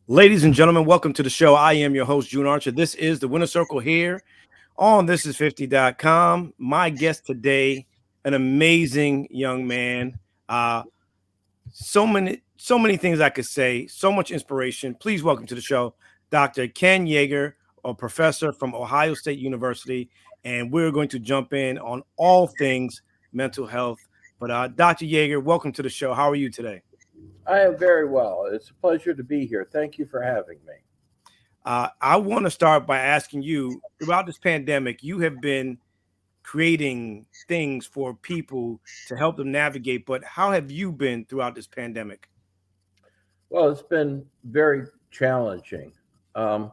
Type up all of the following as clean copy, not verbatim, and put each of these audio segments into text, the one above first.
Ladies and gentlemen, welcome to the show. I am your host, June Archer. This is the Winner Circle here on thisis50.com. My guest today, an amazing young man. Uh, so many things I could say, so much inspiration. Please welcome to the show, Dr. Ken Yeager, a professor from Ohio State University, and we're going to jump in on all things mental health. But Dr. Yeager, welcome to the show. How are you today? I am very well. It's a pleasure to be here. Thank you for having me. I want to start by asking you throughout this pandemic, you have been creating things for people to help them navigate, but how have you been throughout this pandemic? Well, it's been very challenging. Um,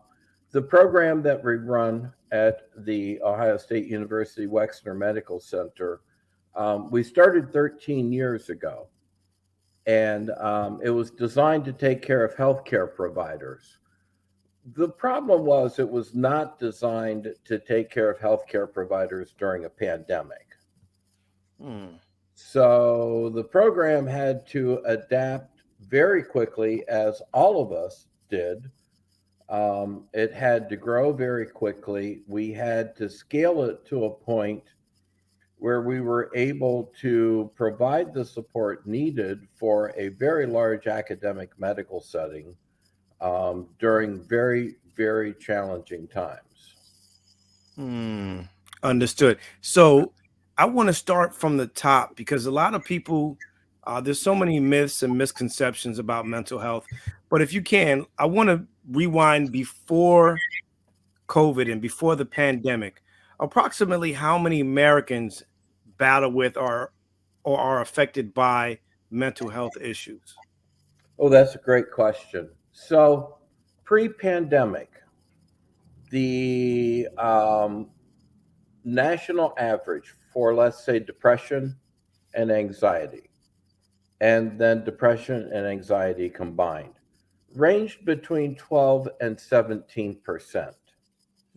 the program that we run at the Ohio State University Wexner Medical Center, we started 13 years ago, and it was designed to take care of healthcare providers. The problem was it was not designed to take care of healthcare providers during a pandemic. Hmm. So the program had to adapt very quickly, as all of us did. It had to grow very quickly. We had to scale it to a point where we were able to provide the support needed for a very large academic medical setting during very, very challenging times. Hmm. Understood. So I want to start from the top because a lot of people, there's so many myths and misconceptions about mental health. But if you can, I want to rewind before COVID and before the pandemic. Approximately how many Americans battle with or are affected by mental health issues? Oh, that's a great question. So, pre pandemic, the national average for, let's say, depression and anxiety, and then depression and anxiety combined, ranged between 12 and 17%.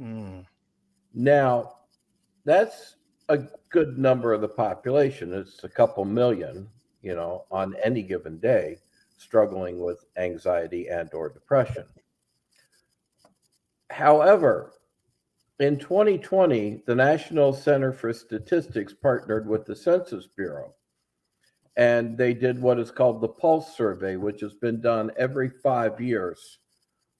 Mm, Now, that's a good number of the population. It's a couple million, on any given day struggling with anxiety and or depression. However, in 2020, the National Center for Statistics partnered with the Census Bureau, and they did what is called the Pulse Survey, which has been done every 5 years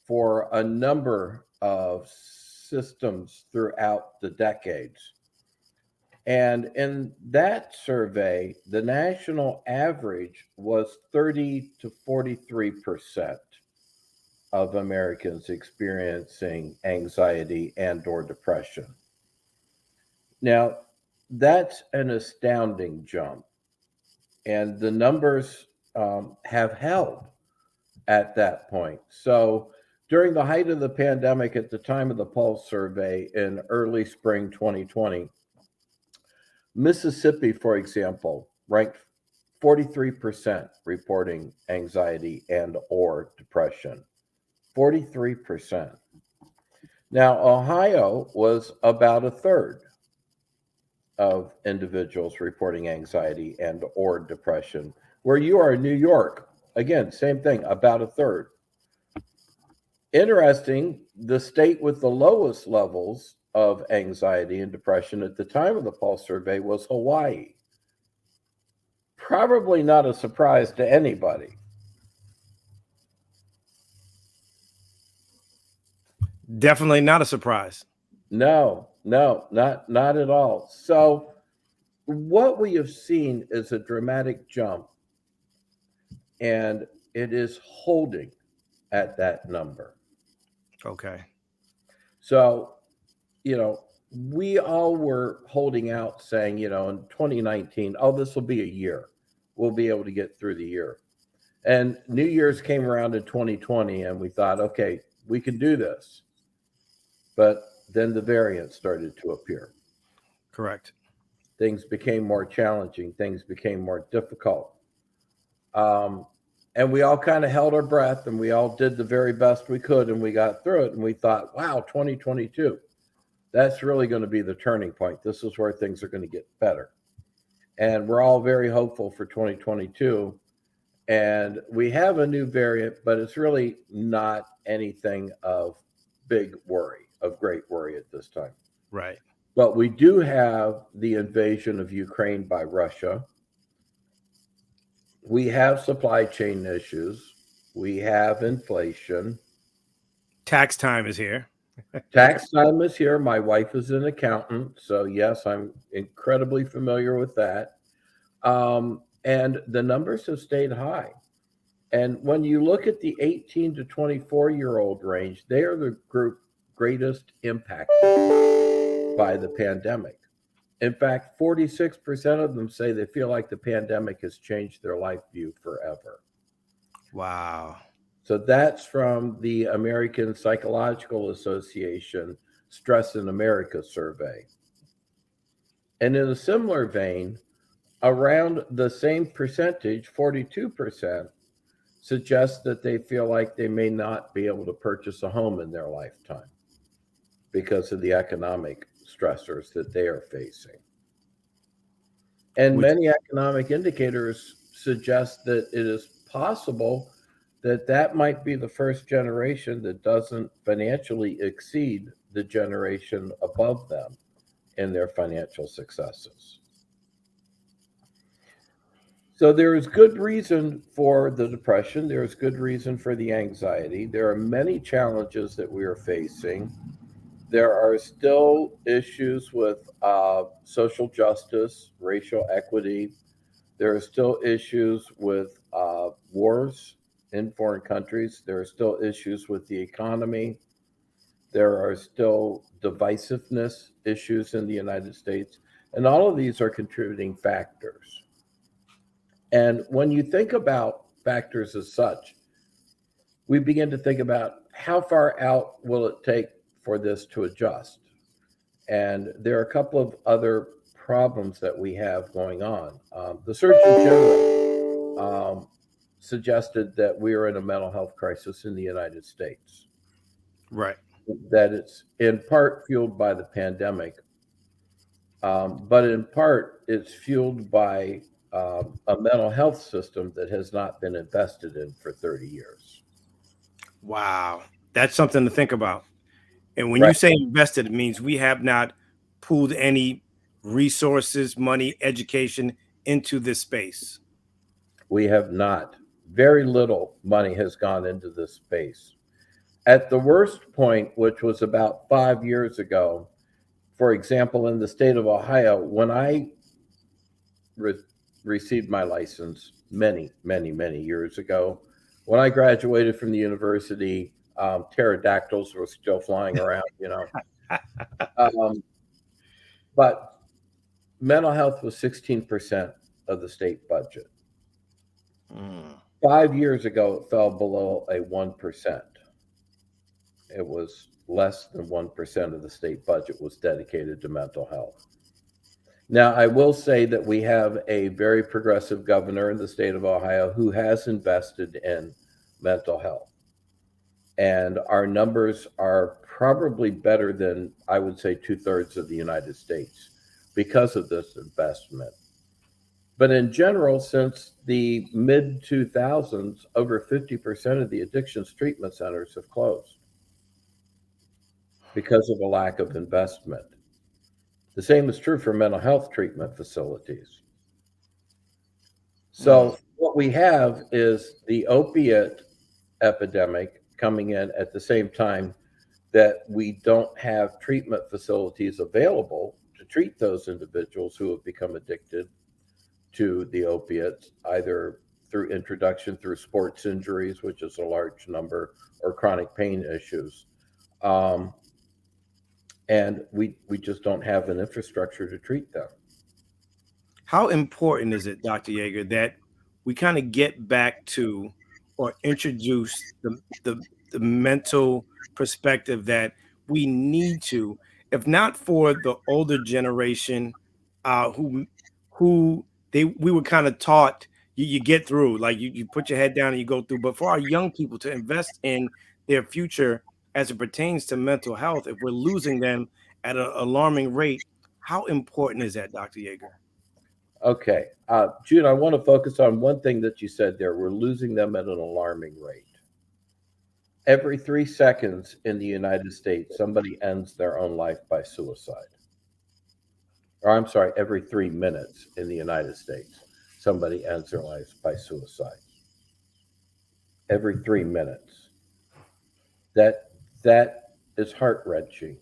for a number of systems throughout the decades. And in that survey, the national average was 30 to 43% of Americans experiencing anxiety and or depression. Now, that's an astounding jump, and the numbers have held at that point. So, during the height of the pandemic, at the time of the Pulse survey in early spring 2020, Mississippi, for example, ranked 43% reporting anxiety and or depression. 43%. Now, Ohio was about a third of individuals reporting anxiety and or depression. Where you are in New York, again, same thing, about a third. Interesting, the state with the lowest levels of anxiety and depression at the time of the Pulse survey was Hawaii. Probably not a surprise to anybody. definitely not a surprise. No, no, not at all. So what we have seen is a dramatic jump, and it is holding at that number. Okay. So, you know, we all were holding out saying, in 2019, oh, this will be a year. We'll be able to get through the year. And New Year's came around in 2020, and we thought, okay, we can do this. But then the variants started to appear. Correct. Things became more challenging, things became more difficult. Um, and we all kind of held our breath and we all did the very best we could and we got through it. And we thought, wow, 2022, that's really going to be the turning point. This is where things are going to get better. And we're all very hopeful for 2022. And we have a new variant, but it's really not anything of big worry, of great worry at this time. Right. But we do have the invasion of Ukraine by Russia. We have supply chain issues. We have inflation. Tax time is here. Tax time is here. My wife is an accountant. So, yes, I'm incredibly familiar with that. And the numbers have stayed high. And when you look at the 18 to 24-year-old range, they are the group greatest impacted by the pandemic. In fact, 46% of them say they feel like the pandemic has changed their life view forever. Wow. So that's from the American Psychological Association Stress in America survey. And in a similar vein, around the same percentage, 42%, suggests that they feel like they may not be able to purchase a home in their lifetime because of the economic stressors that they are facing. And Which many economic indicators suggest that it is possible that that might be the first generation that doesn't financially exceed the generation above them in their financial successes. So there is good reason for the depression. There is good reason for the anxiety. There are many challenges that we are facing. There are still issues with social justice, racial equity. There are still issues with wars in foreign countries. There are still issues with the economy. There are still divisiveness issues in the United States. And all of these are contributing factors. And when you think about factors as such, we begin to think about how far out will it take for this to adjust. And there are a couple of other problems that we have going on. The Surgeon General suggested that we are in a mental health crisis in the United States, right. that it's in part fueled by the pandemic, but in part it's fueled by a mental health system that has not been invested in for 30 years. Wow. That's something to think about. And when you Right. say invested, it means we have not pooled any resources, money, education into this space. We have not. Very little money has gone into this space. At the worst point, which was about 5 years ago, for example, in the state of Ohio, when I re- received my license many years ago, when I graduated from the university, pterodactyls were still flying around. Um, but mental health was 16% of the state budget. Mm. 5 years ago, it fell below a 1%. It was less than 1% of the state budget was dedicated to mental health. Now, I will say that we have a very progressive governor in the state of Ohio who has invested in mental health. And our numbers are probably better than, I would say, two-thirds of the United States because of this investment. But in general, since the mid 2000s, over 50% of the addictions treatment centers have closed because of a lack of investment. The same is true for mental health treatment facilities. Mm. So, what we have is the opiate epidemic coming in at the same time that we don't have treatment facilities available to treat those individuals who have become addicted to the opiates, either through introduction through sports injuries, which is a large number, or chronic pain issues. Um, and we just don't have an infrastructure to treat them. How important is it, Dr. Yeager, that we kind of get back to or introduce the mental perspective that we need to, if not for the older generation, who we were kind of taught you get through, like you put your head down and you go through, but for our young people to invest in their future as it pertains to mental health, if we're losing them at an alarming rate, how important is that, Dr. Yeager? Okay. June, I want to focus on one thing that you said there. We're losing them at an alarming rate. Every 3 seconds in the United States, somebody ends their own life by suicide. Or I'm sorry, every 3 minutes in the United States, somebody ends their life by suicide. Every 3 minutes. That is heart wrenching.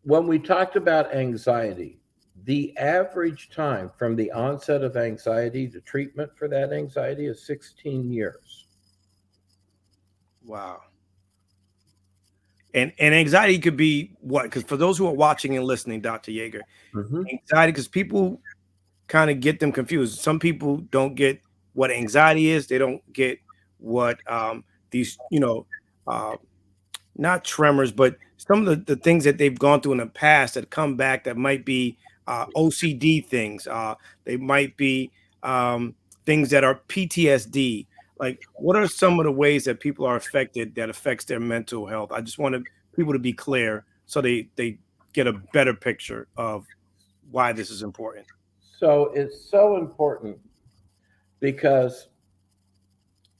When we talked about anxiety, the average time from the onset of anxiety to treatment for that anxiety is 16 years. Wow. And anxiety could be what? Because for those who are watching and listening, Dr. Yeager, Hmm. anxiety, because people kind of get them confused. Some people don't get what anxiety is. They don't get what these, uh, not tremors, but some of the things that they've gone through in the past that come back that might be OCD things. They might be things that are PTSD. Like, what are some of the ways that people are affected that affects their mental health? I just wanted people to be clear so they get a better picture of why this is important. So it's so important because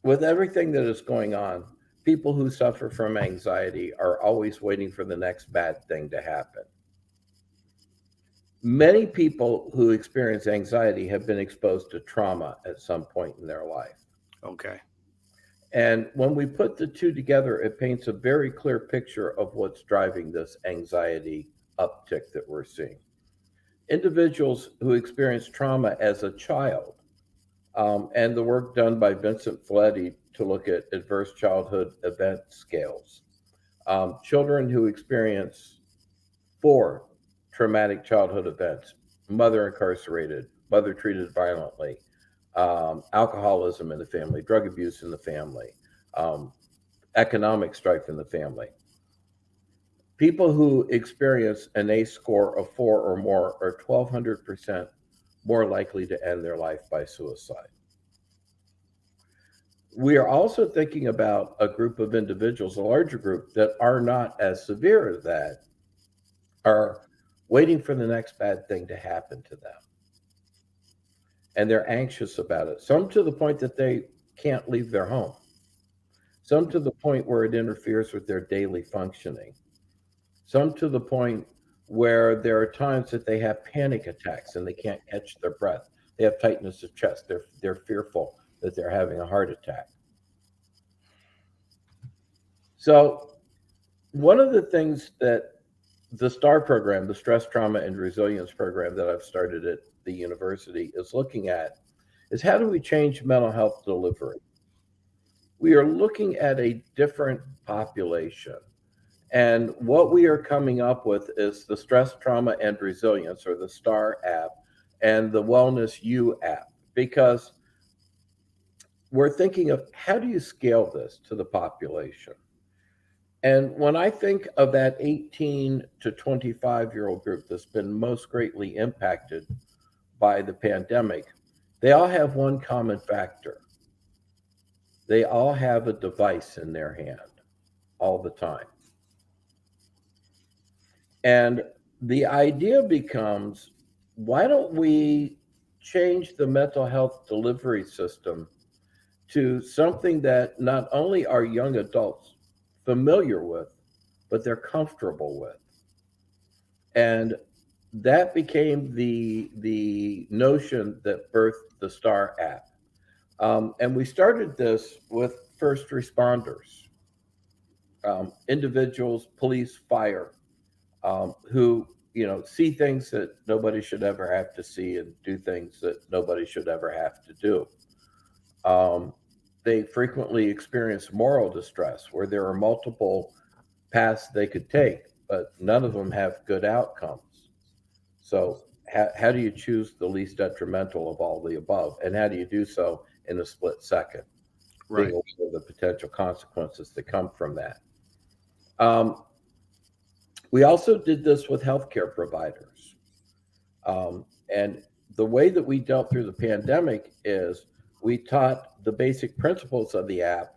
with everything that is going on, people who suffer from anxiety are always waiting for the next bad thing to happen. Many people who experience anxiety have been exposed to trauma at some point in their life. Okay. And when we put the two together, it paints a very clear picture of what's driving this anxiety uptick that we're seeing. Individuals who experience trauma as a child, and the work done by Vincent Folletti to look at adverse childhood event scales. Children who experience 4 traumatic childhood events: mother incarcerated, mother treated violently, alcoholism in the family, drug abuse in the family, um, economic strife in the family. People who experience an ACE score of 4 or more are 1,200% more likely to end their life by suicide. We are also thinking about a group of individuals, a larger group, that are not as severe as that, are waiting for the next bad thing to happen to them. And they're anxious about it, some to the point that they can't leave their home, some to the point where it interferes with their daily functioning, some to the point where there are times that they have panic attacks and they can't catch their breath. They have tightness of chest. They're fearful that they're having a heart attack. So, one of the things that the STAR program, the Stress, Trauma, and Resilience program that I've started at the university, is looking at is how do we change mental health delivery? We are looking at a different population. And what we are coming up with is the Stress, Trauma, and Resilience, or the STAR app, and the Wellness U app, because we're thinking of how do you scale this to the population? And when I think of that 18 to 25-year-old group that's been most greatly impacted by the pandemic, they all have one common factor. They all have a device in their hand all the time. And the idea becomes, why don't we change the mental health delivery system to something that not only are young adults familiar with, but they're comfortable with? And that became the notion that birthed the STAR app. And we started this with first responders, individuals, police, fire, who see things that nobody should ever have to see and do things that nobody should ever have to do. Um, they frequently experience moral distress where there are multiple paths they could take, but none of them have good outcomes. So, how do you choose the least detrimental of all the above? And how do you do so in a split second, being Right. aware of the potential consequences that come from that? Um, we also did this with healthcare providers. And the way that we dealt through the pandemic is we taught the basic principles of the app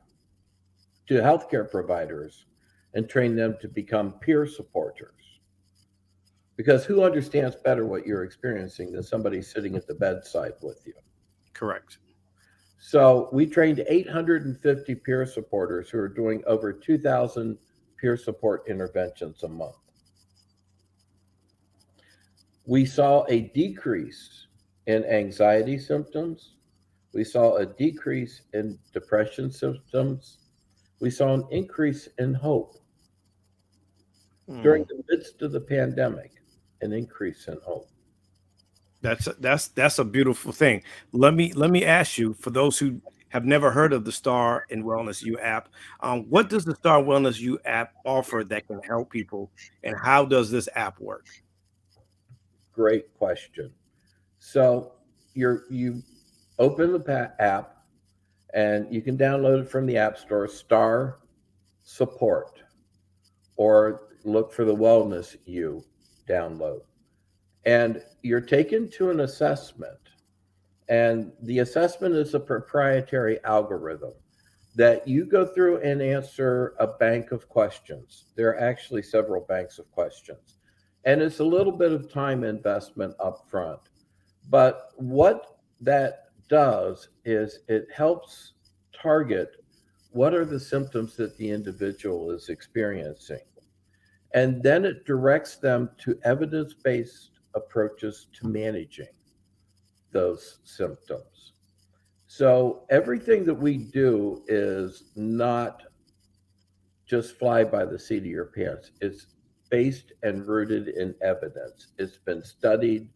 to healthcare providers and trained them to become peer supporters. because who understands better what you're experiencing than somebody sitting at the bedside with you? Correct. So we trained 850 peer supporters who are doing over 2,000 peer support interventions a month. We saw a decrease in anxiety symptoms. We saw a decrease in depression symptoms. We saw an increase in hope during Mm. the midst of the pandemic, an increase in hope. That's a beautiful thing. Let me ask you, for those who have never heard of the Star and Wellness U app, what does the Star Wellness U app offer that can help people, and how does this app work? Great question. So you open the app and you can download it from the App Store, Star Support, or look for the Wellness U download. And you're taken to an assessment. And the assessment is a proprietary algorithm that you go through and answer a bank of questions. There are actually several banks of questions. And it's a little bit of time investment up front. But what that does is it helps target what are the symptoms that the individual is experiencing. And then it directs them to evidence based approaches to managing those symptoms. So everything that we do is not just fly by the seat of your pants. It's based and rooted in evidence. It's been studied.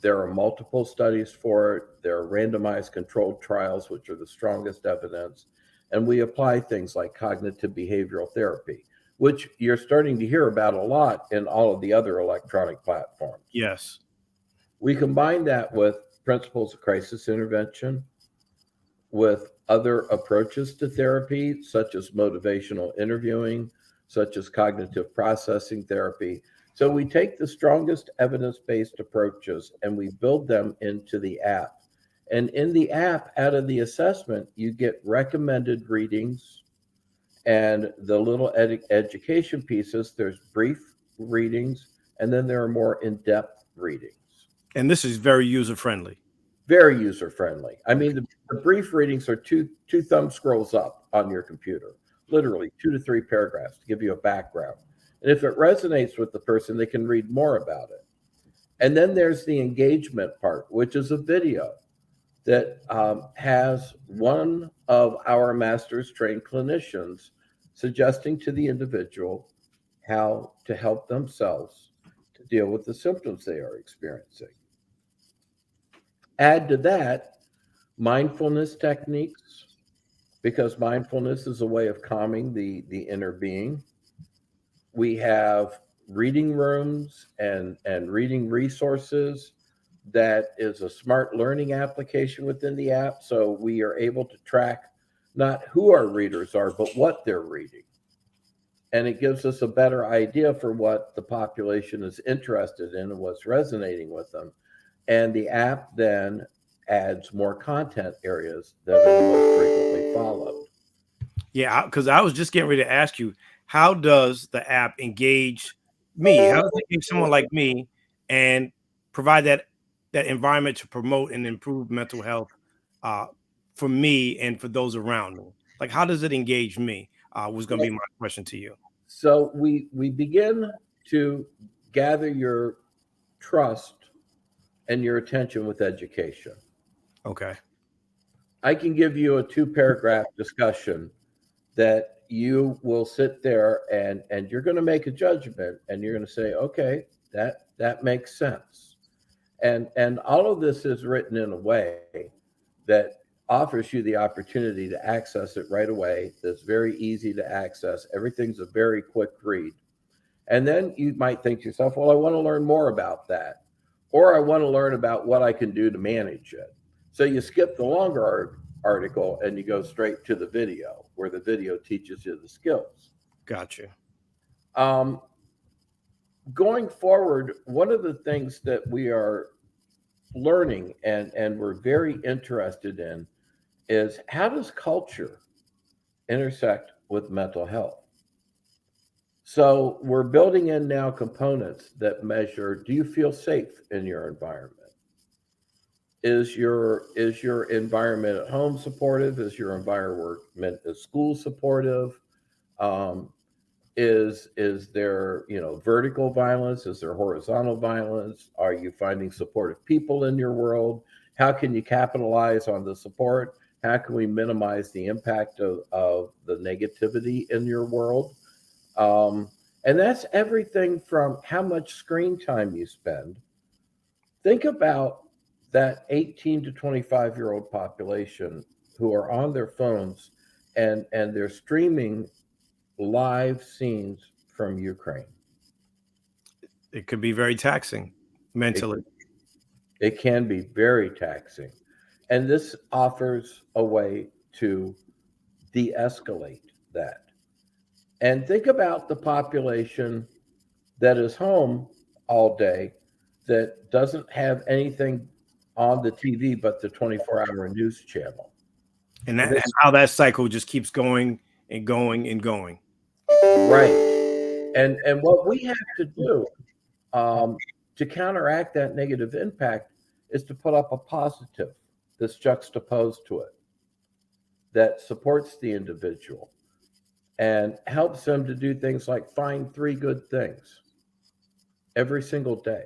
There are multiple studies for it. There are randomized controlled trials, which are the strongest evidence. And we apply things like cognitive behavioral therapy, which you're starting to hear about a lot in all of the other electronic platforms. Yes. We combine that with principles of crisis intervention, with other approaches to therapy, such as motivational interviewing, such as cognitive processing therapy. So we take the strongest evidence based approaches and we build them into the app. And in the app, out of the assessment, you get recommended readings and the little education pieces. There's brief readings, and then there are more in depth readings. And this is very user friendly. Very user friendly. I mean, the brief readings are two thumb scrolls up on your computer, literally 2 to 3 paragraphs to give you a background. And if it resonates with the person, they can read more about it. And then there's the engagement part, which is a video that has one of our master's trained clinicians suggesting to the individual how to help themselves to deal with the symptoms they are experiencing. Add to that mindfulness techniques, because mindfulness is a way of calming the inner being. We have reading rooms and reading resources. That is a smart learning application within the app. So we are able to track not who our readers are, but what they're reading. And it gives us a better idea for what the population is interested in and what's resonating with them. And the app then adds more content areas that are the most frequently followed. Yeah, because I was just getting ready to ask you, how does the app engage me? How does it engage someone like me and provide that environment to promote and improve mental health uh, for me and for those around me? Like, how does it engage me? Was going to be my question to you. So we begin to gather your trust and your attention with education. Okay. I can give you a 2 paragraph discussion that you will sit there and you're going to make a judgment and you're going to say, okay, that makes sense. And all of this is written in a way that offers you the opportunity to access it right away. That's very easy to access. Everything's a very quick read. And then you might think to yourself, well, I want to learn more about that. Or I want to learn about what I can do to manage it. So you skip the longer article and you go straight to the video where the video teaches you the skills. Gotcha. Um, Going forward, one of the things that we are learning and we're very interested in is how does culture intersect with mental health? So we're building in now components that measure, do you feel safe in your environment? Is your environment at home supportive? Is your environment at school supportive? Um, is there, vertical violence? Is there horizontal violence? Are you finding supportive people in your world? How can you capitalize on the support? How can we minimize the impact of the negativity in your world? Um, and that's everything from how much screen time you spend. Think about that 18 to 25-year-old population who are on their phones and they're streaming live scenes from Ukraine. It could be very taxing It, mentally. it can be very taxing. And this offers a way to de escalate that. And think about the population that is home all day that doesn't have anything on the TV but the 24-hour news channel. And And that, this and how that cycle just keeps going and going and going. right. And what we have to do um, to counteract that negative impact is to put up a positive that's juxtaposed to it that supports the individual and helps them to do things like find three good things every single day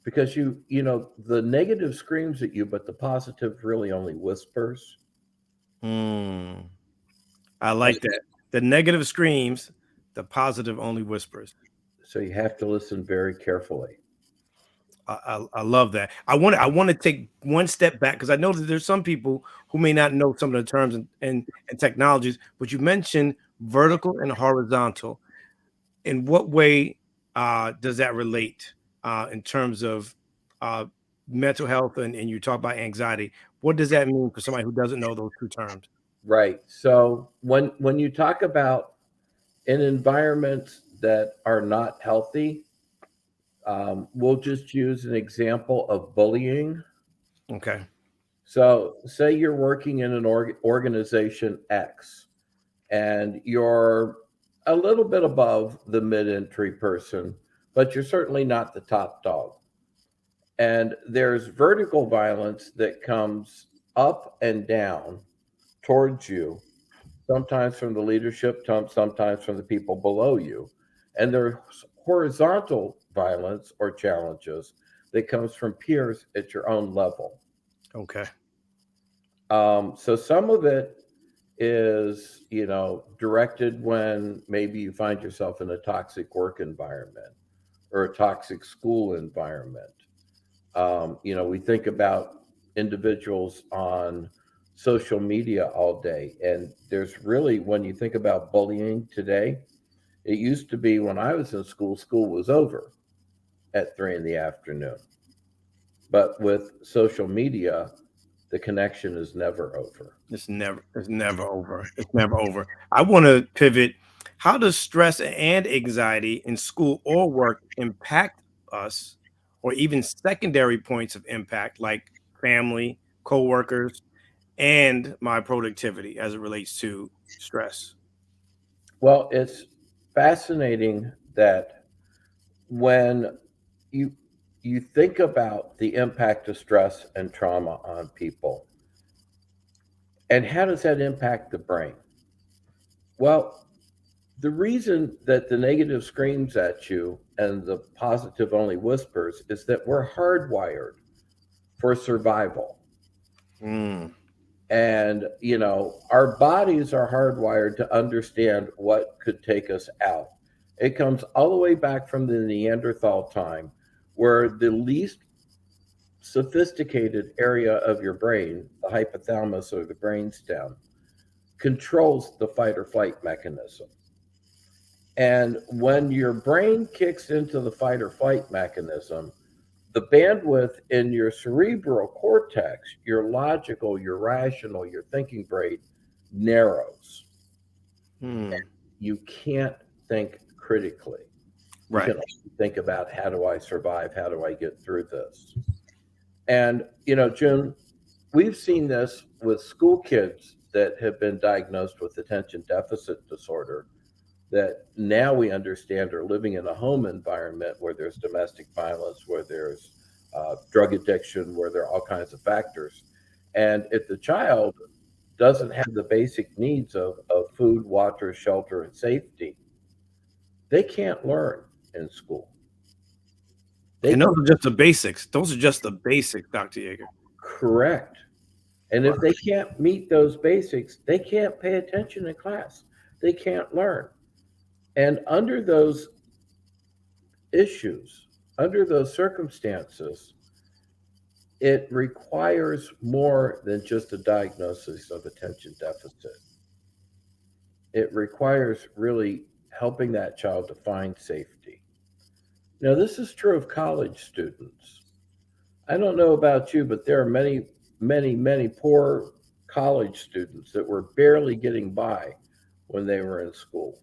because the negative screams at you but the positive really only whispers. Hmm. I And like that. The negative screams, the positive only whispers. so you have to listen very carefully. I love that. I want to take one step back because I know that there's some people who may not know some of the terms and technologies, but you mentioned vertical and horizontal. In what way does that relate in terms of uh, mental health and you talk about anxiety? What does that mean for somebody who doesn't know those two terms? Right. So when you talk about in environments that are not healthy, we'll just use an example of bullying. Okay. So, say you're working in an organization X and you're a little bit above the mid entry person, but you're certainly not the top dog. And there's vertical violence that comes up and down towards you, sometimes from the leadership, sometimes from the people below you. And there's horizontal violence or challenges that comes from peers at your own level. Okay. So some of it is, directed when maybe you find yourself in a toxic work environment or a toxic school environment. We think about individuals on social media all day. And there's really, when you think about bullying today, it used to be when I was in school, school was over at 3 in the afternoon. But with social media, the connection is never over. It's never over. It's never over. I want to pivot. How does stress and anxiety in school or work impact us, or even secondary points of impact like family, coworkers, and my productivity as it relates to stress? Well, it's fascinating that when you you think about the impact of stress and trauma on people and how does that impact the brain? Well, the reason that the negative screams at you and the positive only whispers is that we're hardwired for survival. Mm, And, our bodies are hardwired to understand what could take us out. It comes all the way back from the Neanderthal time, where the least sophisticated area of your brain, the hypothalamus or the brainstem, controls the fight or flight mechanism. And when your brain kicks into the fight or flight mechanism, the bandwidth in your cerebral cortex, your logical, your rational, your thinking brain narrows. mm, You can't think critically. You right. can only think about how do I survive? How do I get through this? And, June, we've seen this with school kids that have been diagnosed with attention deficit disorder. that now we understand are living in a home environment where there's domestic violence, where there's drug addiction, where there are all kinds of factors. And if the child doesn't have the basic needs of food, water, shelter, and safety, they can't learn in school. They And those can are just the basics. Those are just the basics, Dr. Yeager. correct. And Right. if they can't meet those basics, they can't pay attention in class. They can't learn. And under those issues, under those circumstances, it requires more than just a diagnosis of attention deficit. It requires really helping that child to find safety. Now, this is true of college students. I don't know about you, but there are many, many, many poor college students that were barely getting by when they were in school.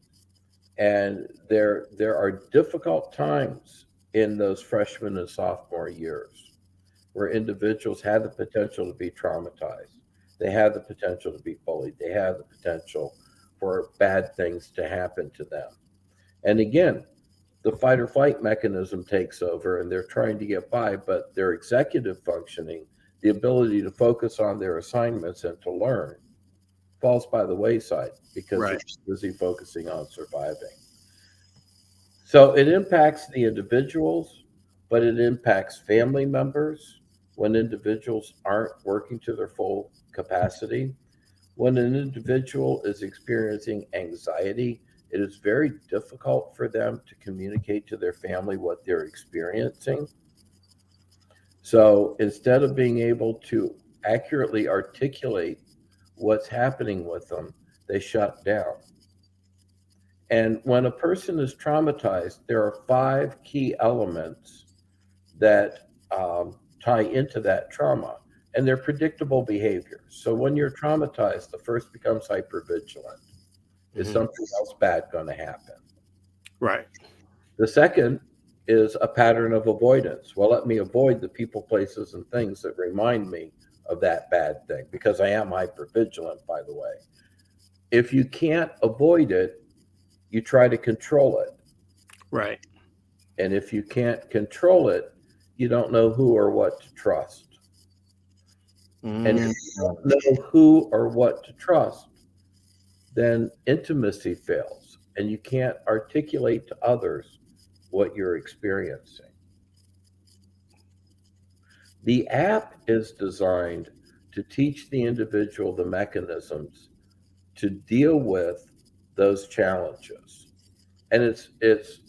And there are difficult times in those freshman and sophomore years where individuals have the potential to be traumatized. They have the potential to be bullied. They have the potential for bad things to happen to them. And again, the fight or flight mechanism takes over and they're trying to get by, but their executive functioning, the ability to focus on their assignments and to learn, falls by the wayside because they're Right. busy focusing on surviving. So it impacts the individuals, but it impacts family members when individuals aren't working to their full capacity. When an individual is experiencing anxiety, it is very difficult for them to communicate to their family what they're experiencing. So instead of being able to accurately articulate what's happening with them, they shut down. And when a person is traumatized, there are five key elements that tie into that trauma, and they're predictable behaviors. So when you're traumatized, the first becomes hypervigilant. Is Hmm. something else bad going to happen? Right. The second is a pattern of avoidance. Well, let me avoid the people, places, and things that remind me of that bad thing because I am hypervigilant, by the way. If you can't avoid it, you try to control it. Right. And if you can't control it, you don't know who or what to trust. And if Mm. you don't know who or what to trust, then intimacy fails and you can't articulate to others what you're experiencing. The app is designed to teach the individual the mechanisms to deal with those challenges. And it's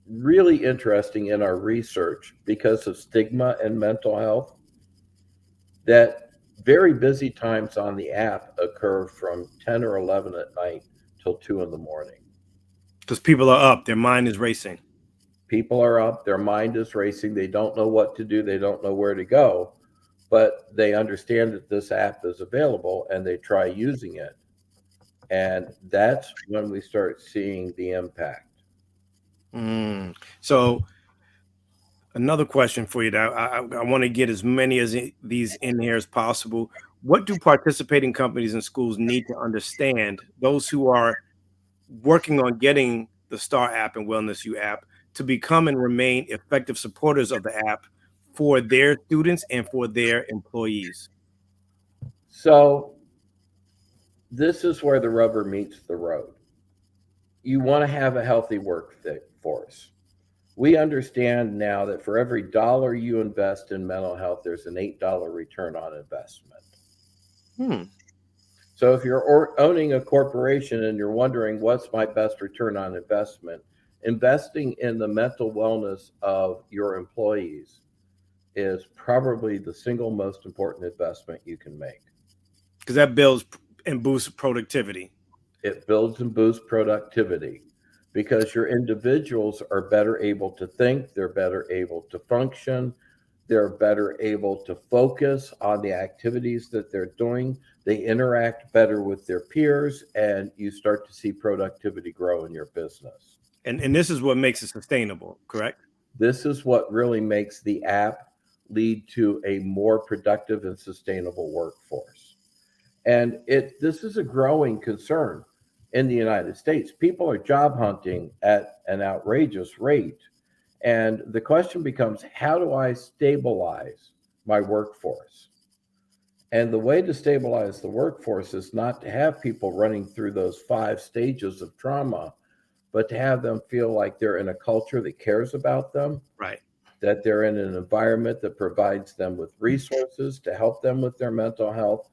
really interesting in our research because of stigma and mental health that very busy times on the app occur from 10 or 11 at night till 2 in the morning. Because people are up, their mind is racing. People are up, their mind is racing, they don't know what to do, they don't know where to go, but they understand that this app is available and they try using it. And that's when we start seeing the impact. Mm. So another question for you that I want to get as many as these in here as possible. What do participating companies and schools need to understand, those who are working on getting the Star app and Wellness U app, to become and remain effective supporters of the app for their students and for their employees? So, this is where the rubber meets the road. You want to have a healthy workforce. We understand now that for every dollar you invest in mental health, there's an $8 return on investment. Hmm. So if you're owning a corporation and you're wondering what's my best return on investment, investing in the mental wellness of your employees is probably the single most important investment you can make. Because that builds and boosts productivity. It builds and boosts productivity because your individuals are better able to think, they're better able to function, they're better able to focus on the activities that they're doing. They interact better with their peers, and you start to see productivity grow in your business. And this is what makes it sustainable, correct? This is what really makes the app lead to a more productive and sustainable workforce. And this is a growing concern. in the United States. People are job hunting at an outrageous rate. And the question becomes, how do I stabilize my workforce? And the way to stabilize the workforce is not to have people running through those 5 stages of trauma, but to have them feel like they're in a culture that cares about them, Right. that they're in an environment that provides them with resources to help them with their mental health.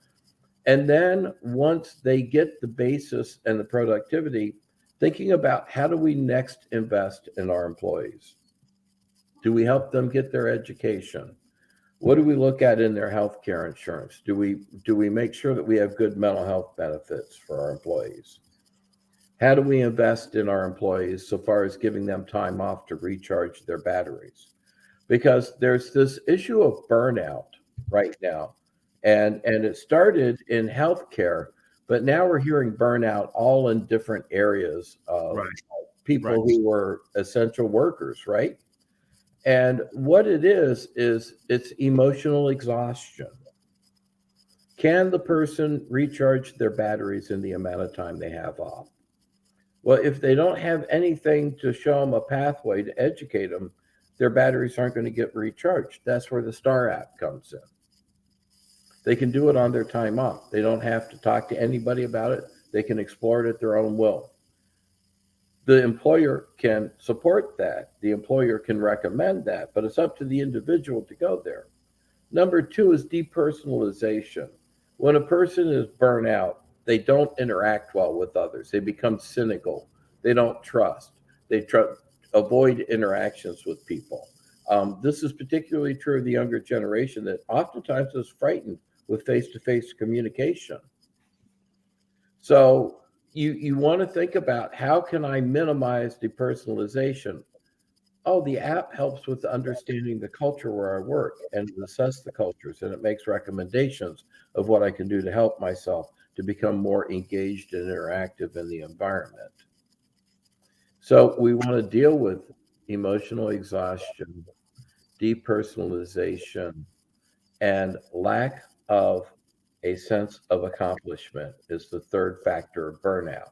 And then once they get the basis and the productivity, thinking about how do we next invest in our employees? Do we help them get their education? What do we look at in their health care insurance? Do we make sure that we have good mental health benefits for our employees? How do we invest in our employees so far as giving them time off to recharge their batteries? Because there's this issue of burnout right now. And it started in healthcare, but now we're hearing burnout all in different areas of Right. Right. people who were essential workers, right? And what it is it's emotional exhaustion. Can the person recharge their batteries in the amount of time they have off? Well, if they don't have anything to show them a pathway to educate them, their batteries aren't going to get recharged. That's where the STAR app comes in. They can do it on their time off. They don't have to talk to anybody about it. They can explore it at their own will. The employer can support that. The employer can recommend that, but it's up to the individual to go there. Number two is depersonalization. When a person is burnt out, they don't interact well with others. They become cynical. They don't trust. Avoid interactions with people. This is particularly true of the younger generation that oftentimes is frightened with face to face communication. So you want to think about how can I minimize depersonalization? Oh, the app helps with understanding the culture where I work and assess the cultures, and it makes recommendations of what I can do to help myself to become more engaged and interactive in the environment. So we want to deal with emotional exhaustion, depersonalization, and lack of a sense of accomplishment is the third factor of burnout.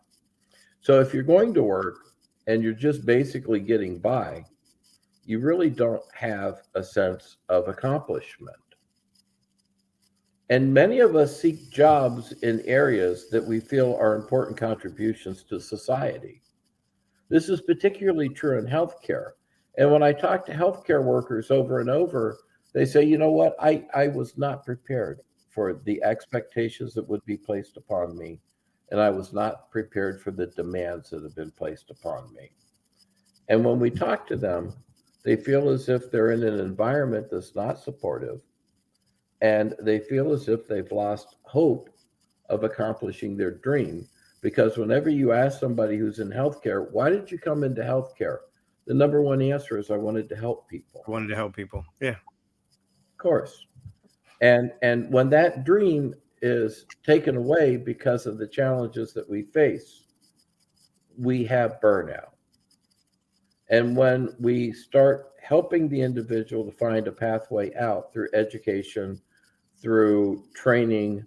So if you're going to work and you're just basically getting by, you really don't have a sense of accomplishment. And many of us seek jobs in areas that we feel are important contributions to society. This is particularly true in healthcare. And when I talk to healthcare workers over and over, they say, you know what, I was not prepared for the expectations that would be placed upon me. And I was not prepared for the demands that have been placed upon me. And when we talk to them, they feel as if they're in an environment that's not supportive, and they feel as if they've lost hope of accomplishing their dream. Because whenever you ask somebody who's in healthcare, why did you come into healthcare? The number one answer is I wanted to help people. I wanted to help people. Yeah. Of course. And when that dream is taken away because of the challenges that we face, we have burnout. And when we start helping the individual to find a pathway out through education, through training,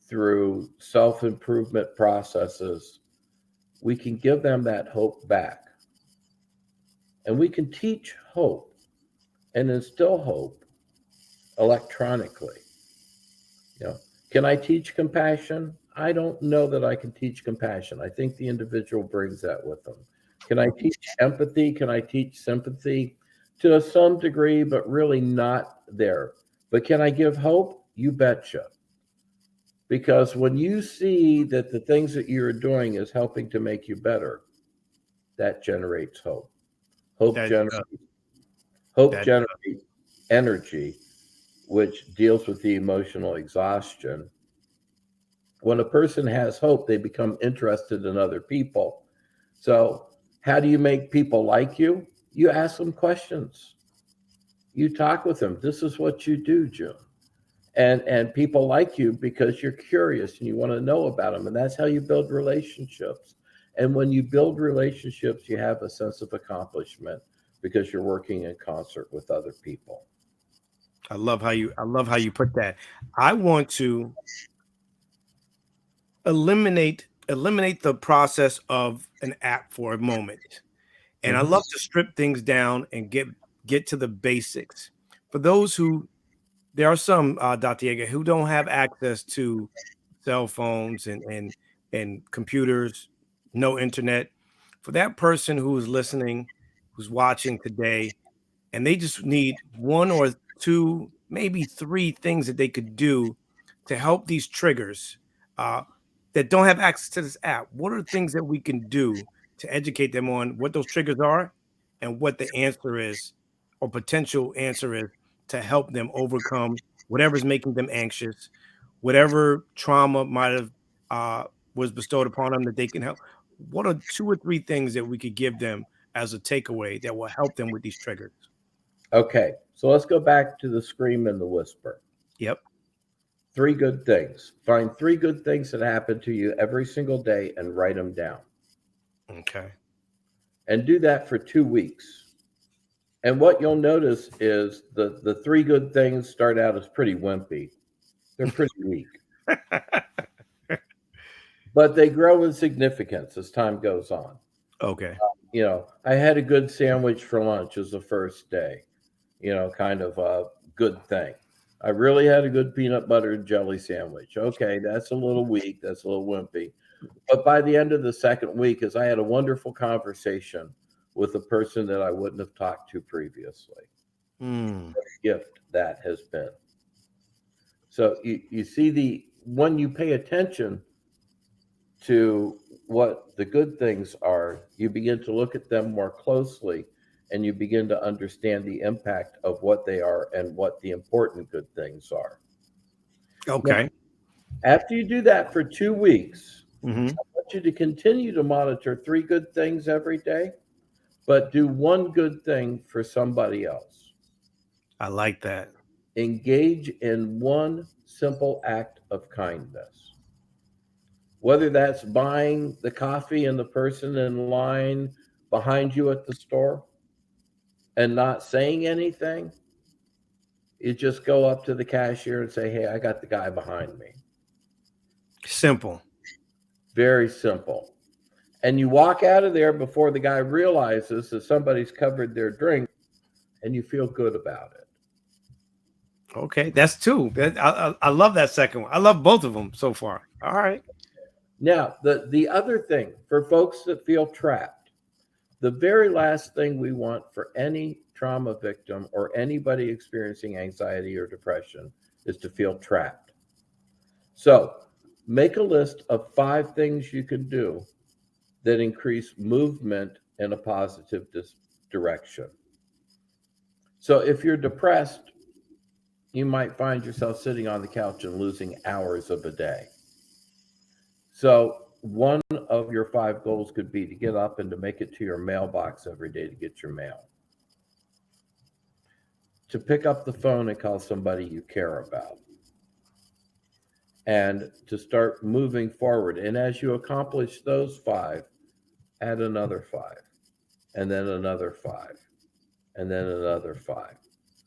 through self improvement processes, we can give them that hope back. And we can teach hope and instill hope electronically. You know, can I teach compassion? I don't know that I can teach compassion. I think the individual brings that with them. Can I teach empathy? Can I teach sympathy? To some degree, but really not there. But can I give hope? You betcha. Because when you see that the things that you're doing is helping to make you better, that generates hope. Hope That generates hope that generates energy, which deals with the emotional exhaustion. When a person has hope, they become interested in other people. So, how do you make people like you? You ask them questions. You talk with them. This is what you do, June. And people like you because you're curious and you want to know about them, and that's how you build relationships. And when you build relationships, you have a sense of accomplishment because you're working in concert with other people. I love how you put that. I want to eliminate eliminate the process of an app for a moment. And I Mhm. love to strip things down and get to the basics. For those who there are some, Dr. Yeager, who don't have access to cell phones and computers, no internet. For that person who is listening, who's watching today, and they just need one or two, maybe three things that they could do to help these triggers uh, that don't have access to this app. What are the things that we can do to educate them on what those triggers are and what the answer is or potential answer is to help them overcome whatever's making them anxious, whatever trauma might have uh, was bestowed upon them that they can help? What are two or three things that we could give them as a takeaway that will help them with these triggers? Okay, so let's go back to the scream and the whisper. Yep. Three good things. Find three good things that happen to you every single day and write them down. Okay. And do that for 2 weeks. And what you'll notice is the three good things start out as pretty wimpy. They're pretty weak, but they grow in significance as time goes on. Okay. I had a good sandwich for lunch as the first day, kind of a good thing. I really had a good peanut butter and jelly sandwich. Okay, that's a little weak. That's a little wimpy. But by the end of the second week, as I had a wonderful conversation with a person that I wouldn't have talked to previously, Mm, gift that has been. So you see when you pay attention to what the good things are, you begin to look at them more closely and you begin to understand the impact of what they are and what the important good things are. Now, okay. after you do that for 2 weeks, Hmm. I want you to continue to monitor three good things every day, but do one good thing for somebody else. I like that. Engage in one simple act of kindness, whether that's buying the coffee and the person in line behind you at the store and not saying anything. You just go up to the cashier and say, "Hey, I got the guy behind me." Simple. Very simple. And you walk out of there before the guy realizes that somebody's covered their drink and you feel good about it. Okay. That's two. I love that second one. I love both of them so far. All right. Now, the other thing for folks that feel trapped, the very last thing we want for any trauma victim or anybody experiencing anxiety or depression is to feel trapped. So, make a list of 5 things you can do that increase movement in a positive direction. So, if you're depressed, you might find yourself sitting on the couch and losing hours of a day. So, one of your 5 goals could be to get up and to make it to your mailbox every day to get your mail, to pick up the phone and call somebody you care about, and to start moving forward. And as you accomplish those 5, add another 5, and then another 5, and then another 5.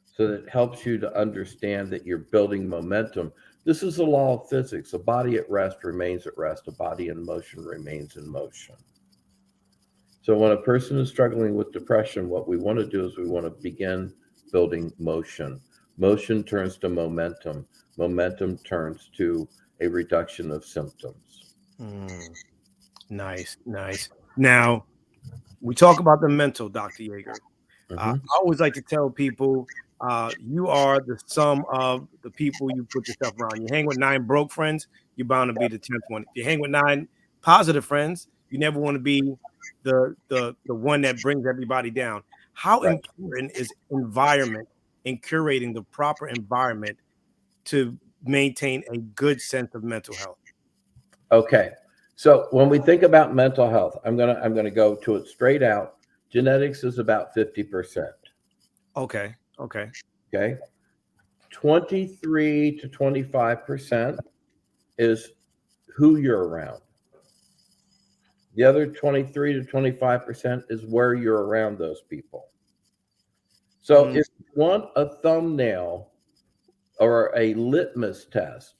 So that helps you to understand that you're building momentum. This is the law of physics. A body at rest remains at rest, a body in motion remains in motion. So when a person is struggling with depression, what we want to do is we want to begin building motion. Motion turns to momentum. Momentum turns to a reduction of symptoms. Mm, nice. Nice. Now, we talk about the mental, Dr. Yeager. Mhm. I always like to tell people, you are the sum of the people you put yourself around. You hang with 9 broke friends, you're bound to be the 10th one. If you hang with 9 positive friends, you never want to be the one that brings everybody down. How Right. important is environment and curating the proper environment to maintain a good sense of mental health? Okay. So when we think about mental health, I'm gonna go to it straight out. Genetics is about 50%. Okay. Okay. Okay. 23 to 25% is who you're around. The other 23 to 25% is where you're around those people. So Mm, if you want a thumbnail or a litmus test,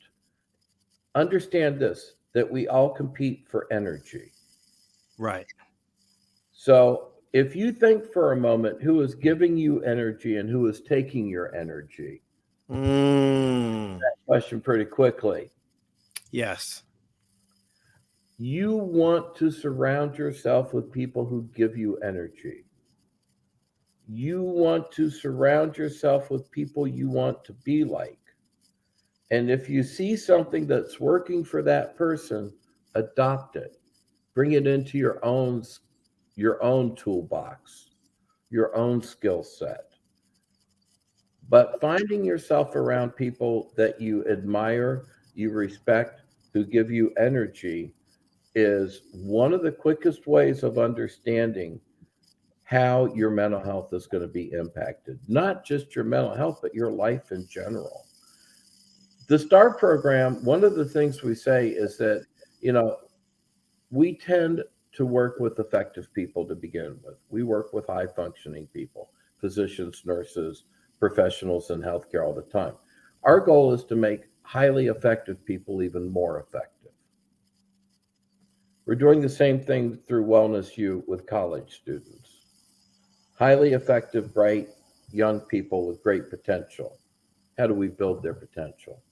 understand this. that we all compete for energy. Right. So if you think for a moment who is giving you energy and who is taking your energy, Mm. question pretty quickly. Yes. You want to surround yourself with people who give you energy. You want to surround yourself with people you want to be like. And if you see something that's working for that person, adopt it. Bring it into your own toolbox, your own skill set. But finding yourself around people that you admire, you respect, who give you energy is one of the quickest ways of understanding how your mental health is going to be impacted. Not just your mental health, but your life in general. The STAR program, one of the things we say is that, you know, we tend to work with effective people to begin with. We work with high functioning people, physicians, nurses, professionals in healthcare all the time. Our goal is to make highly effective people even more effective. We're doing the same thing through Wellness U with college students. Highly effective, bright, young people with great potential. How do we build their potential?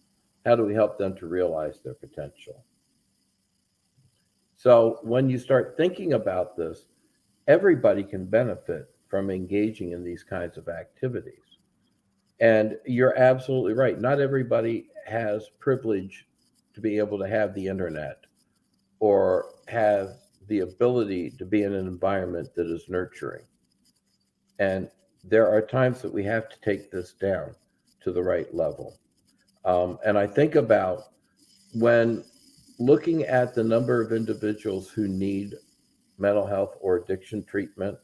How do we help them to realize their potential? So when you start thinking about this, everybody can benefit from engaging in these kinds of activities. And you're absolutely right. Not everybody has privilege to be able to have the internet or have the ability to be in an environment that is nurturing. And there are times that we have to take this down to the right level. And I think about when looking at the number of individuals who need mental health or addiction treatment,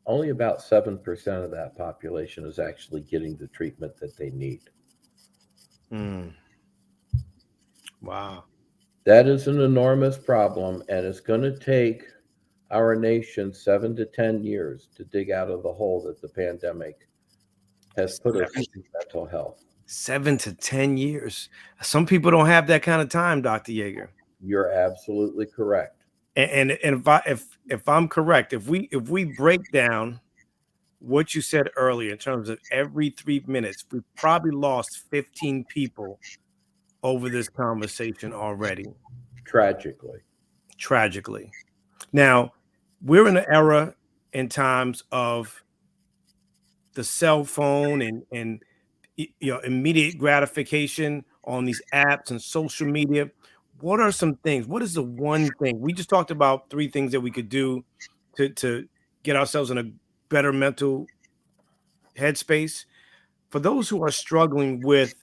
only about 7% of that population is actually getting the treatment that they need. Mm. Wow. That is an enormous problem, and it's going to take our nation 7 to 10 years to dig out of the hole that the pandemic has put us Seven, in mental health. 7 to 10 years. Some people don't have that kind of time, Dr. Yeager. You're absolutely correct. And if I'm correct, if we break down what you said earlier in terms of every 3 minutes, we've probably lost 15 people over this conversation already, Tragically. tragically. Now, we're in an era in times of the cell phone and immediate gratification on these apps and social media. What are some things? What is the one thing? We just talked about three things that we could do to get ourselves in a better mental headspace. For those who are struggling with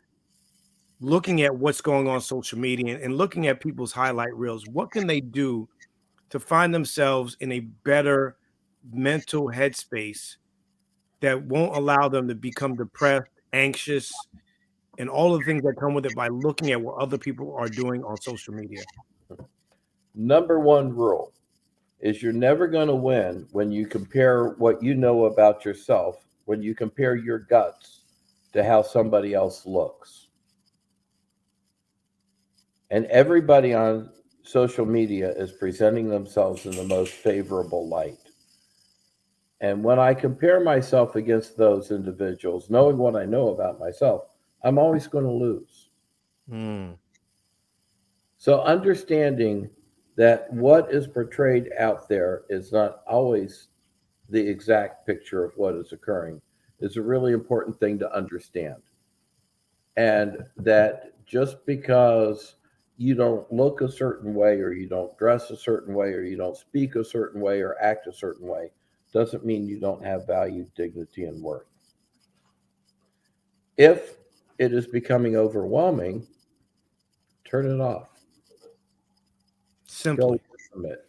looking at what's going on social media and looking at people's highlight reels, what can they do to find themselves in a better mental headspace that won't allow them to become depressed, anxious, and all of the things that come with it by looking at what other people are doing on social media? Number one rule is you're never going to win when you compare what you know about yourself, when you compare your guts to how somebody else looks. And everybody on social media is presenting themselves in the most favorable light. And when I compare myself against those individuals, knowing what I know about myself, I'm always going to lose. Mm, So understanding that what is portrayed out there is not always the exact picture of what is occurring is a really important thing to understand. And that just because you don't look a certain way or you don't dress a certain way or you don't speak a certain way or act a certain way doesn't mean you don't have value, dignity, and worth. If it is becoming overwhelming, turn it off. Go simply. away from it.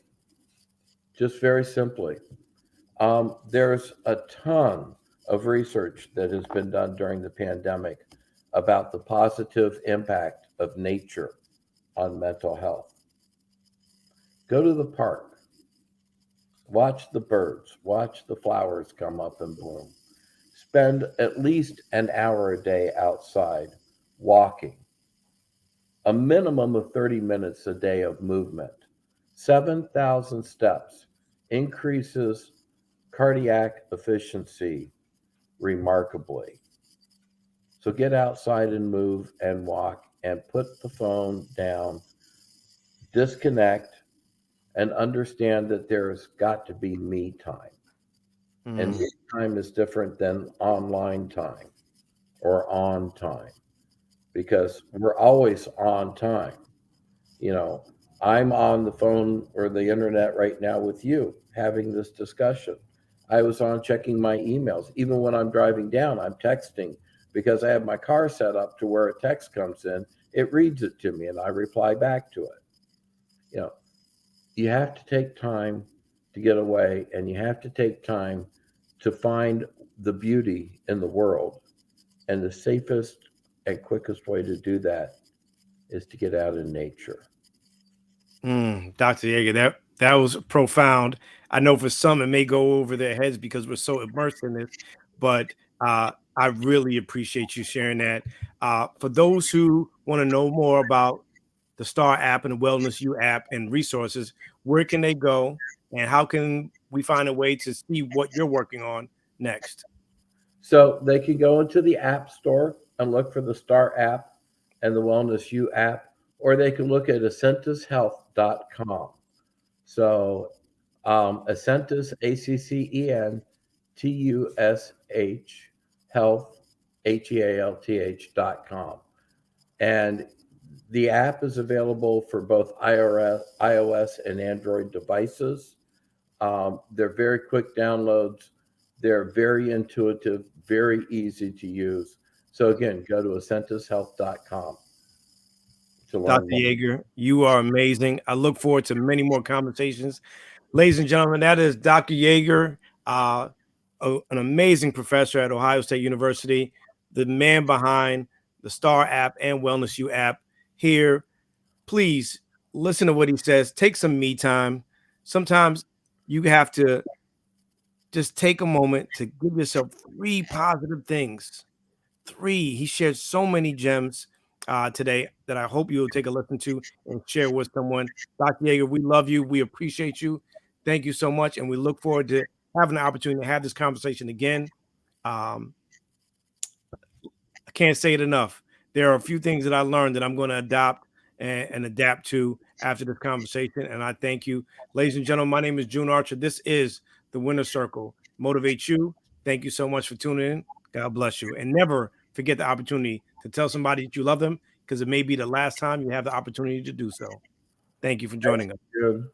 Just very simply. There's a ton of research that has been done during the pandemic about the positive impact of nature on mental health. Go to the park, watch the birds, watch the flowers come up and bloom. Spend at least an hour a day outside walking. a minimum of 30 minutes a day of movement. 7,000 steps increases cardiac efficiency remarkably. So get outside and move and walk and put the phone down, disconnect, and understand that there's got to be me time. And Mm, me time is different than online time or on time because we're always on time. You know, I'm on the phone or the internet right now with you having this discussion. I was on checking my emails. Even when I'm driving down, I'm texting because I have my car set up to where a text comes in, it reads it to me and I reply back to it. You know, you have to take time to get away and you have to take time to find the beauty in the world. And the safest and quickest way to do that is to get out in nature. Dr. Yeager, that was profound. I know for some it may go over their heads because we're so immersed in this, but I really appreciate you sharing that. For those who want to know more about the Star app and the Wellness U app and resources, where can they go, and how can we find a way to see what you're working on next? So they can go into the App Store and look for the Star app and the Wellness U app, or they can look at accentushealth.com. So Accentus, ACCENTUSH, health, HEALTH.com. And the app is available for both iOS and Android devices. They're very quick downloads. They're very intuitive, very easy to use. So again, go to accentushealth.com to learn Dr. more. Yeager, you are amazing. I look forward to many more conversations. Ladies and gentlemen, that is Dr. Yeager, uh, an amazing professor at Ohio State University, the man behind the Star app and Wellness U app. Here, please listen to what he says. Take some me time. Sometimes you have to just take a moment to give yourself three positive things. Three. He shared so many gems today that I hope you'll take a listen to and share with someone. Dr. Yeager, we love you. We appreciate you. Thank you so much. And we look forward to having the opportunity to have this conversation again. Um, I can't say it enough. There are a few things that I learned that I'm going to adopt and adapt to after this conversation. And I thank you. Ladies and gentlemen, my name is June Archer. This is the Winner Circle. Motivate you. Thank you so much for tuning in. God bless you. And never forget the opportunity to tell somebody that you love them because it may be the last time you have the opportunity to do so. Thank you for joining us. Good.